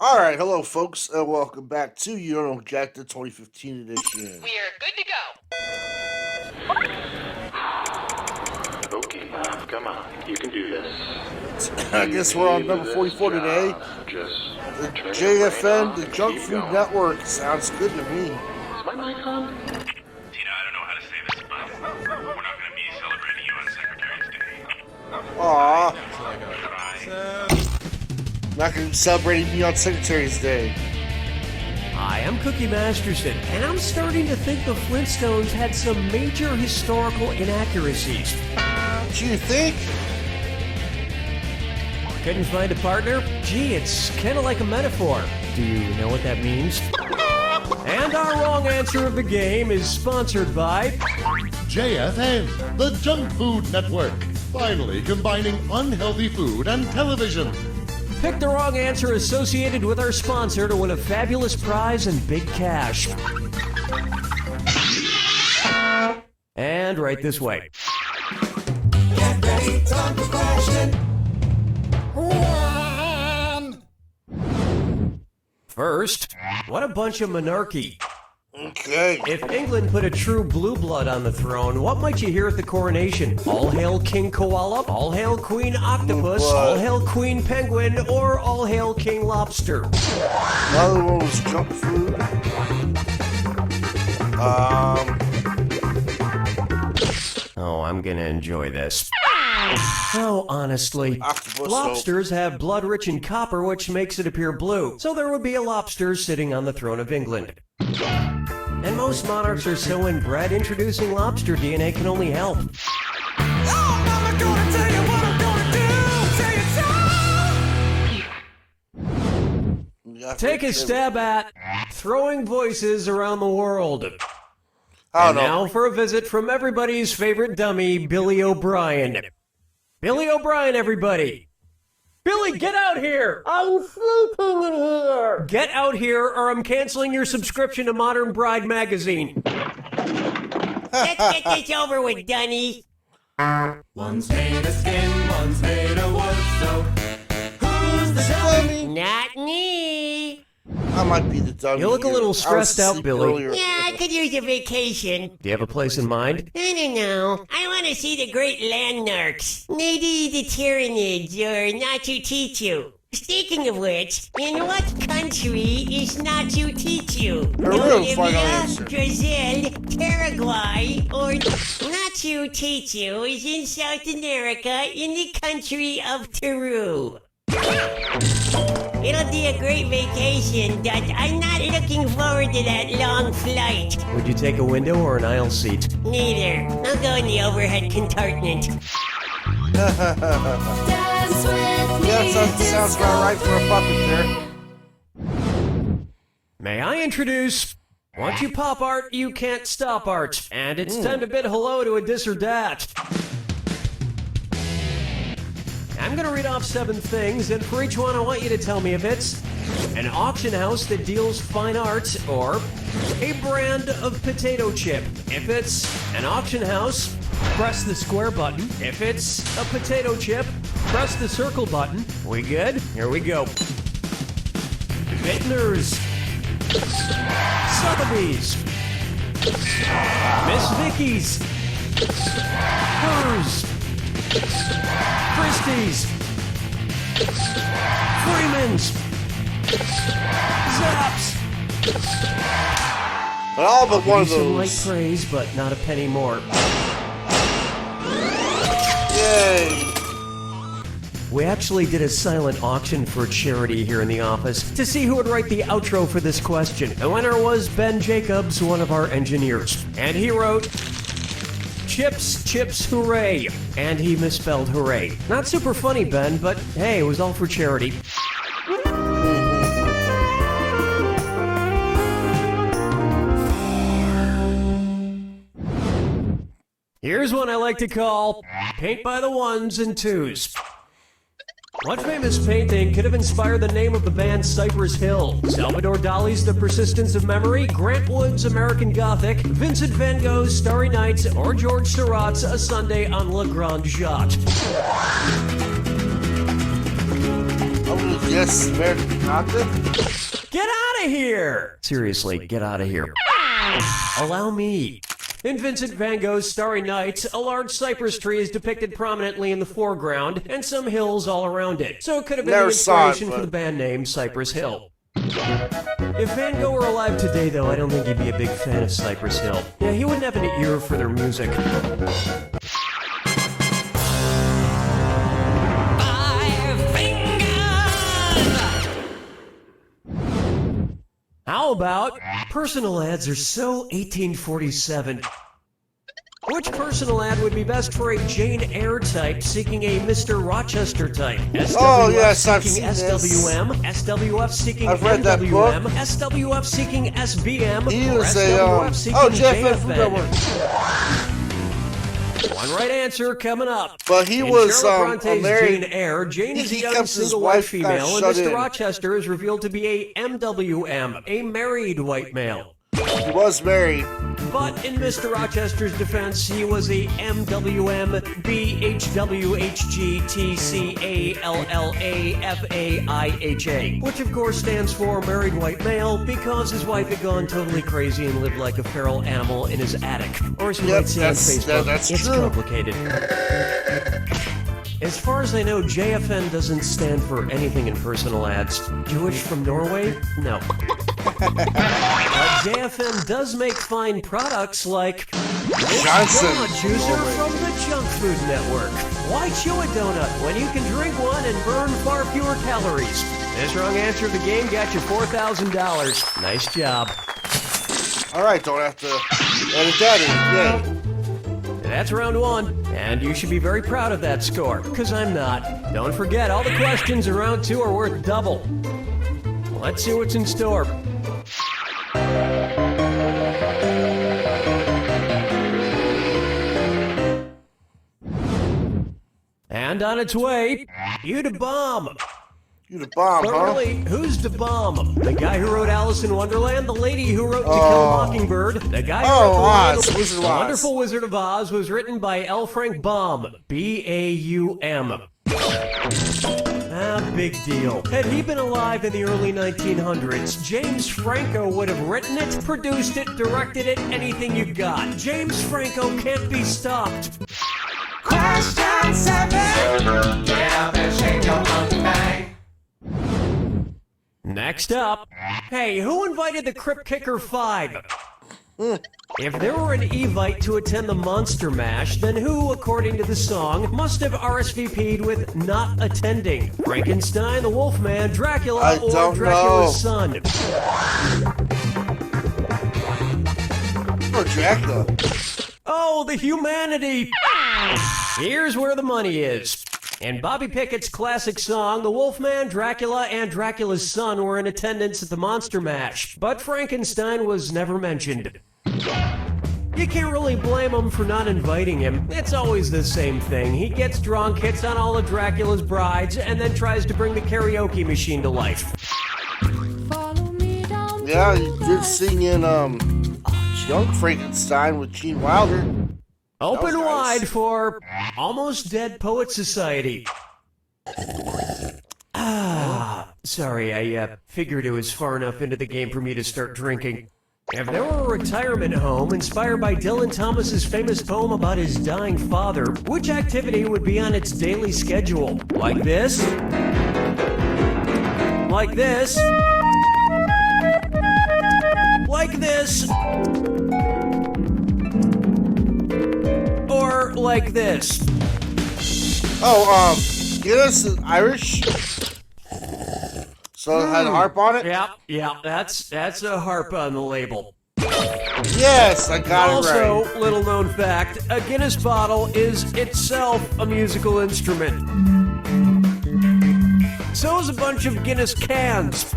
All right, hello, folks, and welcome back to Euro Jack the 2015 edition. We are good to go. Okay, come on. You can do this. I guess we're on number 44 today. Just The turn your JFN, brain the off Junk and keep Food going. Network. Sounds good to me. Is my mic on? Tina, I don't know how to say this, but we're not going to be celebrating you on Secretary's Day. Aw, Try. not going to be celebrating me on Secretary's Day. Hi, I'm Cookie Masterson, and I'm starting to think the Flintstones had some major historical inaccuracies. Do you think? Couldn't find a partner? Gee, it's kind of like a metaphor. Do you know what that means? And our wrong answer of the game is sponsored by JFN, the Junk Food Network. Finally combining unhealthy food and television. Pick the wrong answer associated with our sponsor to win a fabulous prize and big cash. And right this way. Get ready, time for question one. First, what a bunch of monarchy. Okay. If England put a true blue blood on the throne, what might you hear at the coronation? All hail King Koala, all hail Queen Octopus, all hail Queen Penguin, or all hail King Lobster? Another one was junk food. Oh, I'm gonna enjoy this. Oh, honestly, Octopus, lobsters have blood rich in copper, which makes it appear blue. So there would be a lobster sitting on the throne of England. And most monarchs are so inbred, introducing lobster DNA can only help. Oh, mama gonna tell you what I'm gonna do. Say it so. Take a stab at throwing voices around the world. I And don't now know. for a visit from everybody's favorite dummy, Billy O'Brien. Billy O'Brien, everybody. Billy, get out here! I'm sleeping in here! Get out here or I'm canceling your subscription to Modern Bride magazine. Let's get this over with, Dunny. One's made of skin, one's made of wood, so who's the dummy? Not me. I might be the dummy. You look a here. little I was stressed out, asleep Billy. earlier. Yeah, I could use a vacation. Do you have a place in mind? I don't know. I want to see the great landmarks. Maybe the Tyranids or Machu Picchu. Speaking of which, in what country is Machu Picchu? real final Bolivia, answer. Brazil, Paraguay, or Machu Picchu is in South America in the country of Peru. It'll be a great vacation, but I'm not looking forward to that long flight. Would you take a window or an aisle seat? Neither. I'll go in the overhead compartment. Dance with me. Yeah, sounds about right for a puppet there. May I introduce... Once you pop art, you can't stop art. And it's time to bid hello to a dis or dat. I'm gonna read off 7 things, and for each one I want you to tell me if it's an auction house that deals fine art, or a brand of potato chip. If it's an auction house, press the square button. If it's a potato chip, press the circle button. We good? Here we go. Vintners. Sotheby's. Miss Vicky's. Hers. Christie's. Freeman's. Zapp's. But all but one of Some light those. praise, but not a penny more. Yay. We actually did a silent auction for charity here in the office to see who would write the outro for this question. The winner was Ben Jacobs, one of our engineers. And he wrote, Chips, chips, hooray. And he misspelled hooray. Not super funny, Ben, but hey, it was all for charity. Here's one I like to call Paint by the Ones and Twos. What famous painting could have inspired the name of the band Cypress Hill? Salvador Dali's The Persistence of Memory, Grant Wood's American Gothic, Vincent van Gogh's Starry Nights, or George Seurat's A Sunday on La Grande Jatte? I'm gonna guess American chocolate. Get out of here! Seriously, get out of here. Allow me. In Vincent van Gogh's Starry Night, a large cypress tree is depicted prominently in the foreground and some hills all around it. So it could have been the Never saw it, inspiration for the band name Cypress Hill. If Van Gogh were alive today, though, I don't think he'd be a big fan of Cypress Hill. Yeah, he wouldn't have an ear for their music. How about personal ads are so 1847? Which personal ad would be best for a Jane Eyre type seeking a Mr. Rochester type? SWF Oh, yes, I've seeking seen this. SWM, SWF seeking I've read that book. NWM, SWF seeking SBM, He or was SWF seeking JFN Food JFN. Network. One right answer coming up. But he In was Charlotte Bronte's married. Jane Eyre, Jane is a He young kept his single white wife kinda female, and shut Mr. in. Rochester is revealed to be a MWM, a married white male. He was married. But in Mr. Rochester's defense, he was a MWM BHWHGTCALLAFAIHA, which of course stands for married white male because his wife had gone totally crazy and lived like a feral animal in his attic. Or as you Yep, might say on Facebook, that's it's true. complicated. As far as I know, JFN doesn't stand for anything in personal ads. Jewish from Norway? No. But JFN does make fine products like this Johnson. donut juicer from the Junk Food Network. Why chew a donut when you can drink one and burn far fewer calories? This wrong answer of the game got you $4,000. Nice job. All right, don't have to edit that in. Yay. That's round one, and you should be very proud of that score, because I'm not. Don't forget, all the questions in round two are worth double. Let's see what's in store. And on its way, you to bomb. You the bomb, But huh? really, who's the bomb? The guy who wrote Alice in Wonderland? The lady who wrote To Kill a Mockingbird? The guy who wrote Oz, The Wizard of The Oz. Wonderful Wizard of Oz was written by L. Frank Baum. B-A-U-M. Big deal. Had he been alive in the early 1900s, James Franco would have written it, produced it, directed it, anything you got. James Franco can't be stopped. Question 7. Get up and shake your monkey bang. Next up, hey, who invited the Crypt Kicker 5? If there were an Evite to attend the Monster Mash, then who, according to the song, must have RSVP'd with not attending? Frankenstein, the Wolfman, Dracula, I or don't Dracula's know. son? Or Dracula. Oh, the humanity! Here's where the money is. In Bobby Pickett's classic song, the Wolfman, Dracula, and Dracula's son were in attendance at the Monster Mash, but Frankenstein was never mentioned. You can't really blame him for not inviting him. It's always the same thing. He gets drunk, hits on all of Dracula's brides, and then tries to bring the karaoke machine to life. Yeah, he did sing in Young Frankenstein with Gene Wilder. Open That was nice. wide for Almost Dead Poet Society. Sorry, I figured it was far enough into the game for me to start drinking. If there were a retirement home inspired by Dylan Thomas's famous poem about his dying father, which activity would be on its daily schedule? Like this? Like this? Like this? Or like this? Oh, Guinness is Irish. So it had a harp on it? Yeah, that's a harp on the label. Yes, I got it Also, right. little known fact, a Guinness bottle is itself a musical instrument. So is a bunch of Guinness cans.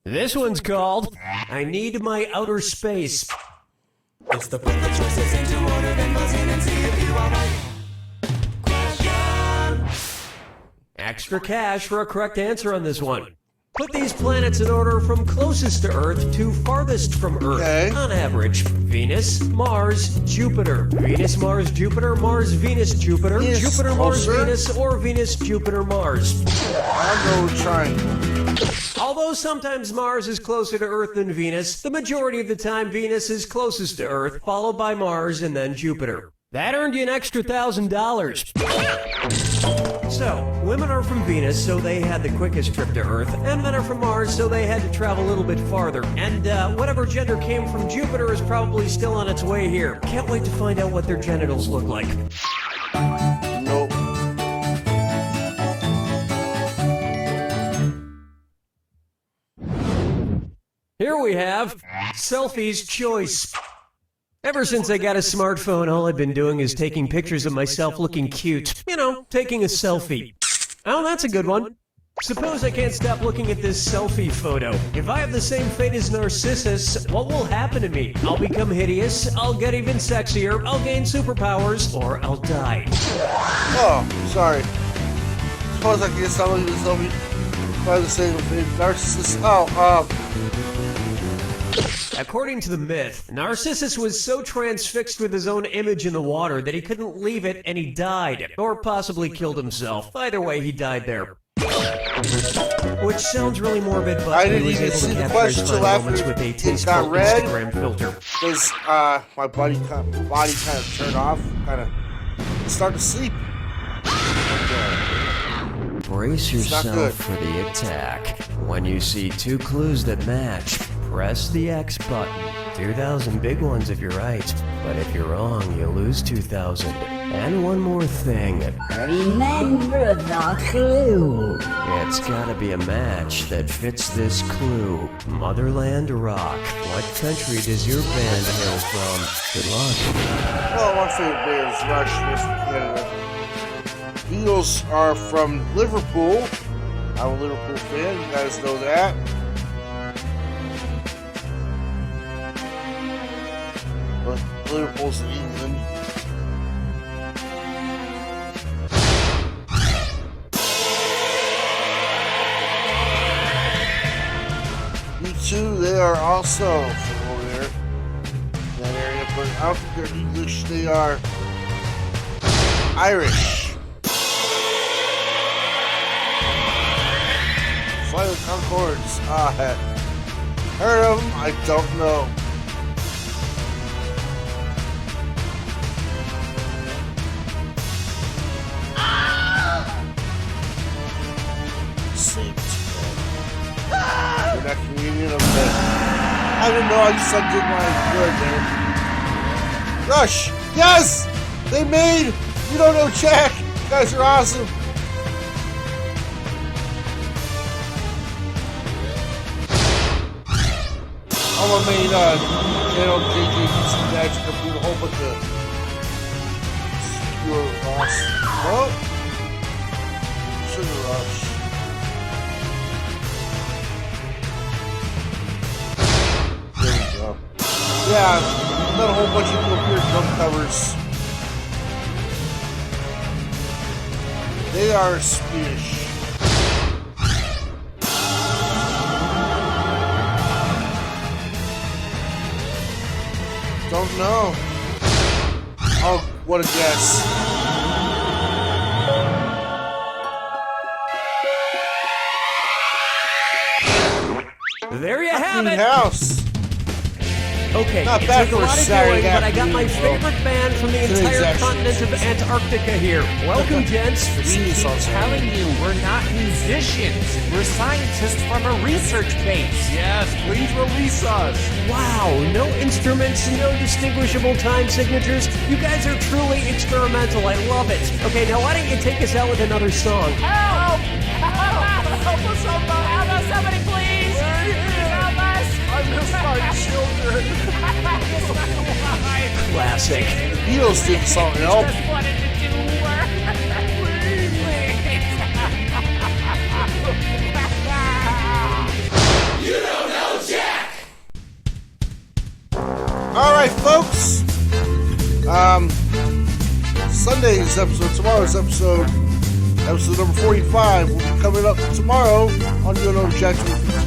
This one's called I Need My Outer Space. It's the put the choices into order, then buzz in and see if you are right. Question. Extra cash for a correct answer on this one. Put these planets in order from closest to Earth to farthest from Earth. Okay. On average, Venus, Mars, Jupiter. Venus, Mars, Jupiter, Mars, Venus, Jupiter. Venus Jupiter, Mars, closer. Venus, or Venus, Jupiter, Mars. I'll go triangle. Although sometimes Mars is closer to Earth than Venus, the majority of the time Venus is closest to Earth, followed by Mars and then Jupiter. That earned you an extra $1,000. So, women are from Venus, so they had the quickest trip to Earth, and men are from Mars, so they had to travel a little bit farther. And whatever gender came from Jupiter is probably still on its way here. Can't wait to find out what their genitals look like. Nope. Here we have Selfie's Choice. Ever since I got a smartphone, all I've been doing is taking pictures of myself looking cute. You know, taking a selfie. Oh, that's a good one. Suppose I can't stop looking at this selfie photo. If I have the same fate as Narcissus, what will happen to me? I'll become hideous, I'll get even sexier, I'll gain superpowers, or I'll die. Oh, sorry. Suppose I can get someone who's selfie by the same Narcissus. According to the myth, Narcissus was so transfixed with his own image in the water that he couldn't leave it and he died. Or possibly killed himself. Either way, he died there. Which sounds really morbid, but I he didn't was even able see to the capture question his till final after moments with a it tasteful got read. Instagram filter. Because my body kind of turned off, kind of started to sleep. Brace It's not good. yourself for the attack. When you see two clues that match, press the X button. 2,000 big ones if you're right, but if you're wrong, you lose 2,000. And one more thing. Remember the clue. It's gotta be a match that fits this clue. Motherland Rock. What country does your band hail from? Good luck. Well, my favorite band is Rush from Canada. Beatles are from Liverpool. I'm a Liverpool fan, you guys know that. But Liverpool's in England. U2, they are also from over there, that area, but I don't think they're English, they are Irish. Flight of the Conchords, heard of them? I don't know. Saint. You're not Canadian, okay. I didn't know, I just did my good there. Rush! Yes! They made You Don't Know Jack! You guys are awesome! I'm a main channel JJ some magic up with a whole bunch of pure loss. What? Sugar Rush. There we go. Yeah, not a whole bunch of cool weird drum covers. They are Swedish. Don't know. Oh, what a guess. There you have Clean it! house. Okay, Not it bad took a for a lot of Saturday doing, but I got my afternoon. favorite band from the Today's entire actually- continent of Antarctica here. Welcome, gents. We keep telling you we're not musicians. We're scientists from a research base. Yes, please release us. Wow, no instruments, no distinguishable time signatures. You guys are truly experimental. I love it. Okay, now why don't you take us out with another song? Help! Help us, somebody! Help us, somebody, please! Help us! I miss my children. Classic. The Beatles did something else. Just wanted to do work. Alright, folks. Sunday's episode, tomorrow's episode number 45, will be coming up tomorrow on your objection.